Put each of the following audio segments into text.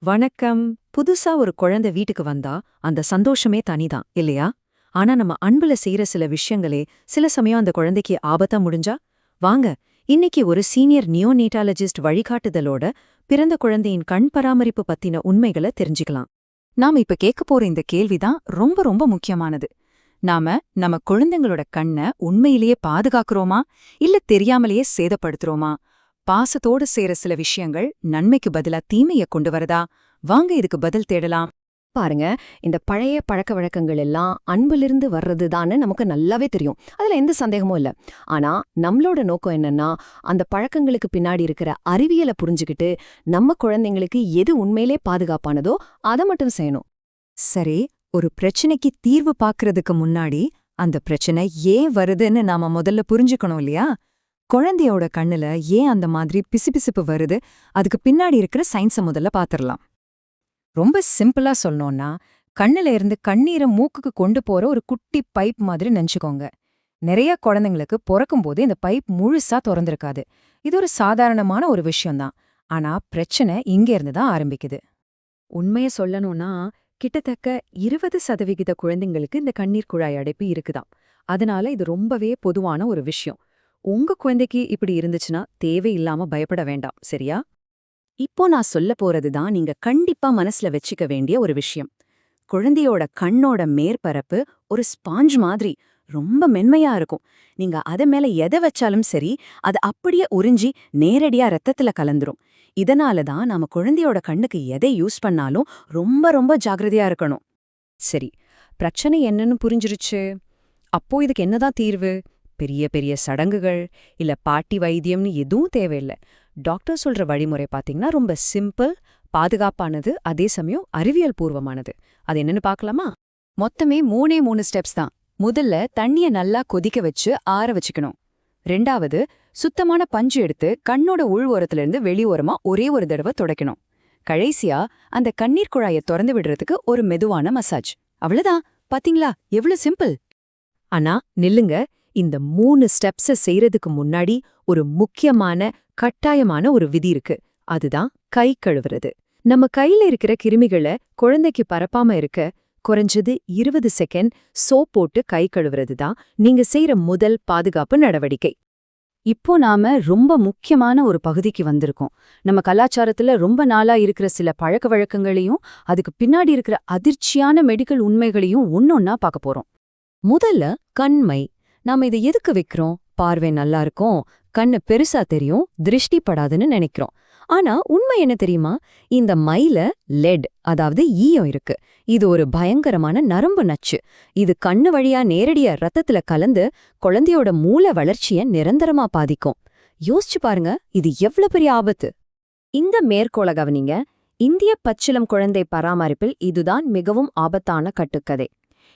வணக்கம். புதுசா ஒரு குழந்தை வீட்டுக்கு வந்தா அந்த சந்தோஷமே தனிதான் இல்லையா? ஆனா நம்ம அன்புல செய்யற சில விஷயங்களே சில சமயம் அந்த குழந்தைக்கு ஆபத்தா முடிஞ்சா? வாங்க, இன்னைக்கு ஒரு சீனியர் நியோநேட்டாலஜிஸ்ட் வழிகாட்டுதலோட பிறந்த குழந்தையின் கண் பராமரிப்பு பத்தின உண்மைகளை தெரிஞ்சுக்கலாம். நாம இப்ப கேட்க போற இந்த கேள்விதான் ரொம்ப ரொம்ப முக்கியமானது. நாம நம்ம குழந்தைங்களோட கண்ணை உண்மையிலேயே பாதுகாக்கிறோமா இல்ல தெரியாமலேயே சேதப்படுத்துறோமா? பாசத்தோடு செய்யற சில விஷயங்கள் நன்மைக்கு பதிலா தீமைய கொண்டு வரதா? வாங்க இதுக்கு பதில் தேடலாம். பாருங்க, இந்த பழைய பழக்கவழக்கங்கள் எல்லாம் அன்பிலிருந்து வர்றதுதான்னு நமக்கு நல்லாவே தெரியும். அதுல எந்த சந்தேகமும் இல்ல. ஆனா நம்மளோட நோக்கம் என்னன்னா, அந்த பழக்கங்களுக்கு பின்னாடி இருக்கிற அறிவியலை புரிஞ்சுக்கிட்டு நம்ம குழந்தைங்களுக்கு எது உண்மையிலே பாதுகாப்பானதோ அதை மட்டும் செய்யணும். சரி, ஒரு பிரச்சனைக்கு தீர்வு பார்க்கறதுக்கு முன்னாடி அந்த பிரச்சனை ஏன் வருதுன்னு நாம முதல்ல புரிஞ்சுக்கணும் இல்லையா? குழந்தையோட கண்ணுல ஏன் அந்த மாதிரி பிசுபிசுப்பு வருது, அதுக்கு பின்னாடி இருக்கிற சயின்ஸை முதல்ல பாத்திரலாம். ரொம்ப சிம்பிளா சொல்லணும்னா, கண்ணுல இருந்து கண்ணீரை மூக்குக்கு கொண்டு போற ஒரு குட்டி பைப் மாதிரி நினைச்சுக்கோங்க. நிறைய குழந்தைங்களுக்கு பிறக்கும்போது இந்த பைப் முழுசா திறந்திருக்காது. இது ஒரு சாதாரணமான ஒரு விஷயம்தான். ஆனா பிரச்சனை இங்க இருந்து தான் ஆரம்பிக்குது. உண்மைய சொல்லணும்னா, கிட்டத்தட்ட 20% குழந்தைங்களுக்கு இந்த கண்ணீர் குழாய் அடைப்பு இருக்குதாம். அதனால இது ரொம்பவே பொதுவான ஒரு விஷயம். உங்க குழந்தைக்கு இப்படி இருந்துச்சுன்னா தேவையில்லாம பயப்பட வேண்டாம், சரியா? இப்போ நான் சொல்ல போறதுதான் நீங்க கண்டிப்பா மனசுல வச்சுக்க வேண்டிய ஒரு விஷயம். குழந்தையோட கண்ணோட மேற்பரப்பு ஒரு ஸ்பாஞ்ச் மாதிரி ரொம்ப மென்மையா இருக்கும். நீங்க அத மேல எதை வச்சாலும் சரி, அது அப்படியே உறிஞ்சி நேரடியா ரத்தத்துல கலந்துரும். இதனால தான் நாம குழந்தையோட கண்ணுக்கு எதை யூஸ் பண்ணாலும் ரொம்ப ரொம்ப ஜாக்கிரதையா இருக்கணும். சரி, பிரச்சனை என்னன்னு புரிஞ்சிருச்சு. அப்போ இதுக்கு என்னதான் தீர்வு? பெரிய பெரிய சடங்குகள் இல்ல பாட்டி வைத்தியம்னு எதுவும் தேவையில்லை. டாக்டர் சொல்ற வழிமுறை பாத்தீங்கன்னா ரொம்ப சிம்பிள், பாதுகாப்பானது, அதே சமயம் அறிவியல் பூர்வமானது. அது என்னன்னு பார்க்கலாமா? மொத்தமே 3 ஸ்டெப்ஸ் தான். முதல்ல தண்ணிய நல்லா கொதிக்க வச்சு ஆற வச்சுக்கணும். ரெண்டாவது, சுத்தமான பஞ்சு எடுத்து கண்ணோட உள் ஓரத்திலிருந்து வெளி ஓரமா ஒரே ஒரு தடவை துடைக்கணும். கடைசியா அந்த கண்ணீர் குழாயை திறந்து விடுறதுக்கு ஒரு மெதுவான மசாஜ். அவ்வளவுதான். பாத்தீங்களா எவ்வளவு சிம்பிள்? ஆனா நில்லுங்க, இந்த 3 ஸ்டெப்ஸ செய்யறதுக்கு முன்னாடி ஒரு முக்கியமான கட்டாயமான ஒரு விதி இருக்கு. அதுதான் கை கழுவுறது. நம்ம கையில இருக்கிற கிருமிகளை குழந்தைக்கு பரப்பாம இருக்க குறைஞ்சது 20 செகண்ட் சோப் போட்டு கை கழுவுறது தான் நீங்க செய்யற முதல் பாதுகாப்பு நடவடிக்கை. இப்போ நாம ரொம்ப முக்கியமான ஒரு பகுதிக்கு வந்திருக்கோம். நம்ம கலாச்சாரத்துல ரொம்ப நாளா இருக்கிற சில பழக்க வழக்கங்களையும் அதுக்கு பின்னாடி இருக்கிற அதிர்ச்சியான மெடிக்கல் உண்மைகளையும் ஒன்னொன்னா பார்க்க போறோம். முதல்ல கண்மை. நாம இதை எதுக்கு வைக்கிறோம்? பார்வை நல்லா இருக்கும், கண்ணு பெருசா தெரியும், திருஷ்டி படாதுன்னு நினைக்கிறோம். ஆனா உண்மை என்ன தெரியுமா? இந்த மைல லெட், அதாவது ஈயம் இருக்கு. இது ஒரு பயங்கரமான நரம்பு நச்சு. இது கண்ணு வழியா நேரடியா ரத்தத்துல கலந்து குழந்தையோட மூளை வளர்ச்சிய நிரந்தரமா பாதிக்கும். யோசிச்சு பாருங்க, இது எவ்வளவு பெரிய ஆபத்து. இந்த மேற்கோள கவனிங்க. இந்திய பச்சிளம் குழந்தை பராமரிப்பில் இதுதான் மிகவும் ஆபத்தான கட்டுக்கதை.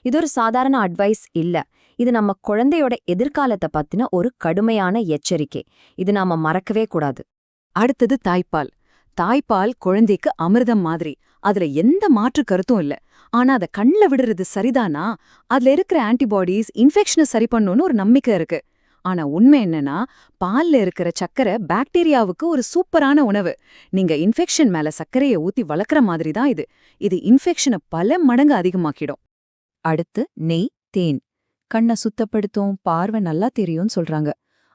இது ஒரு சாதாரண அட்வைஸ் இல்ல. இது நம்ம குழந்தையோட எதிர்காலத்தை பத்தின ஒரு கடுமையான எச்சரிக்கை. இது நாம மறக்கவே கூடாது. அடுத்தது தாய்ப்பால். தாய்ப்பால் குழந்தைக்கு அமிர்தம் மாதிரி. அதுல எந்த மாற்று கருத்தும் இல்ல. ஆனா அத கண்ல விடுறது சரிதானா? அதுல இருக்கிற ஆன்டிபாடிஸ் இன்ஃபெக்ஷனை சரி பண்ணுன்னு ஒரு நம்பிக்கை இருக்கு. ஆனா உண்மை என்னன்னா, பால்ல இருக்கிற சக்கரை பாக்டீரியாவுக்கு ஒரு சூப்பரான உணவு. நீங்க இன்ஃபெக்ஷன் மேல சர்க்கரையை ஊத்தி வளர்க்குற மாதிரி தான் இது. இது இன்ஃபெக்ஷனை பல மடங்கு அதிகமாக்கிடும். அடுத்து நெய், தேன். கண்ணை சுத்தப்படுத்தும், பார்வை நல்லா தெரியும்னு சொல்றாங்க.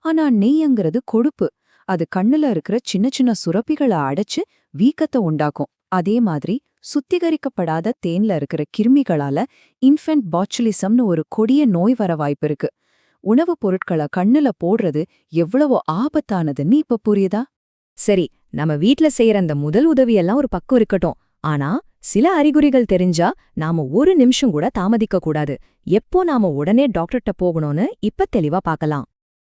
ஆனா நெய்ங்கிறது கொழுப்பு. அது கண்ணுல இருக்கிற சின்ன சின்ன சுரப்பிகளை அடைச்சு வீக்கத்தை உண்டாக்கும். அதே மாதிரி சுத்திகரிக்கப்படாத தேன்ல இருக்கிற கிருமிகளால இன்ஃபென்ட் பாச்சுலிசம்னு ஒரு கொடிய நோய் வர வாய்ப்பு இருக்கு. உணவுப் பொருட்களை கண்ணுல போடுறது எவ்வளவோ ஆபத்தானதுன்னு இப்ப புரியுதா? சரி, நம்ம வீட்ல செய்யற அந்த முதல் உதவியெல்லாம் ஒரு பக்கம் இருக்கட்டும். ஆனா சில அறிகுறிகள் தெரிஞ்சா நாம ஒரு நிமிஷம் கூட தாமதிக்க கூடாது. எப்போ நாம உடனே டாக்டர்கிட்ட போகணும்னு இப்ப தெளிவா பார்க்கலாம்.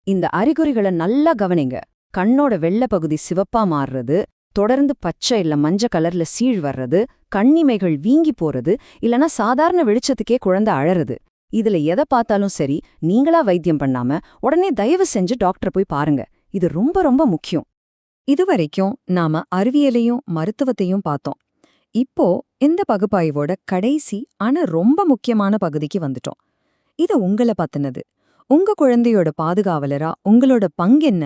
இந்த அறிகுறிகளை நல்லா கவனிங்க. கண்ணோட வெள்ளை பகுதி சிவப்பா மாறுறது, தொடர்ந்து பச்சை இல்ல மஞ்ச கலர்ல சீழ் வர்றது, கண்ணிமைகள் வீங்கி போறது, இல்லனா சாதாரண வெளிச்சத்துக்கே குழந்தை அழறது. இதுல எதை பார்த்தாலும் சரி, நீங்களா வைத்தியம் பண்ணாம உடனே தயவு செஞ்சு டாக்டரை போய் பாருங்க. இது ரொம்ப ரொம்ப முக்கியம். இதுவரைக்கும் நாம அறிவியலையும் மருத்துவத்தையும் பார்த்தோம். இப்போ இந்த பகுப்பாய்வோட கடைசி ஆனா ரொம்ப முக்கியமான பகுதிக்கு வந்துட்டோம். இது உங்கள பத்தினது. உங்க குழந்தையோட பாதுகாவலரா உங்களோட பங்கு என்ன?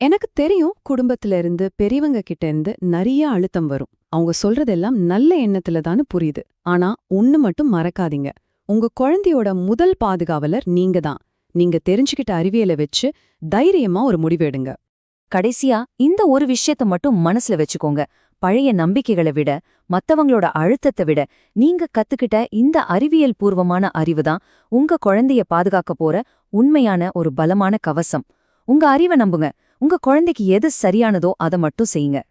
எனக்கு தெரியும், குடும்பத்துல இருந்து பெரியவங்க கிட்ட இருந்து நிறைய அழுத்தம் வரும். அவங்க சொல்றதெல்லாம் நல்ல எண்ணத்துல தான்னு புரியுது. ஆனா ஒண்ணு மட்டும் மறக்காதீங்க. உங்க குழந்தையோட முதல் பாதுகாவலர் நீங்க தான். நீங்க தெரிஞ்சுக்கிட்ட அறிவியலை வச்சு தைரியமா ஒரு முடிவு எடுங்க. கடைசியா இந்த ஒரு விஷயத்த மட்டும் மனசுல வச்சுக்கோங்க. பழைய நம்பிக்கைகளை விட, மத்தவங்களோட அழுத்தத்தை விட, நீங்க கத்துக்கிட்ட இந்த அறிவியல் பூர்வமான அறிவுதான் உங்க குழந்தைய பாதுகாக்க போற உண்மையான ஒரு பலமான கவசம். உங்க அறிவை நம்புங்க. உங்க குழந்தைக்கு எது சரியானதோ அதை மட்டும் செய்யுங்க.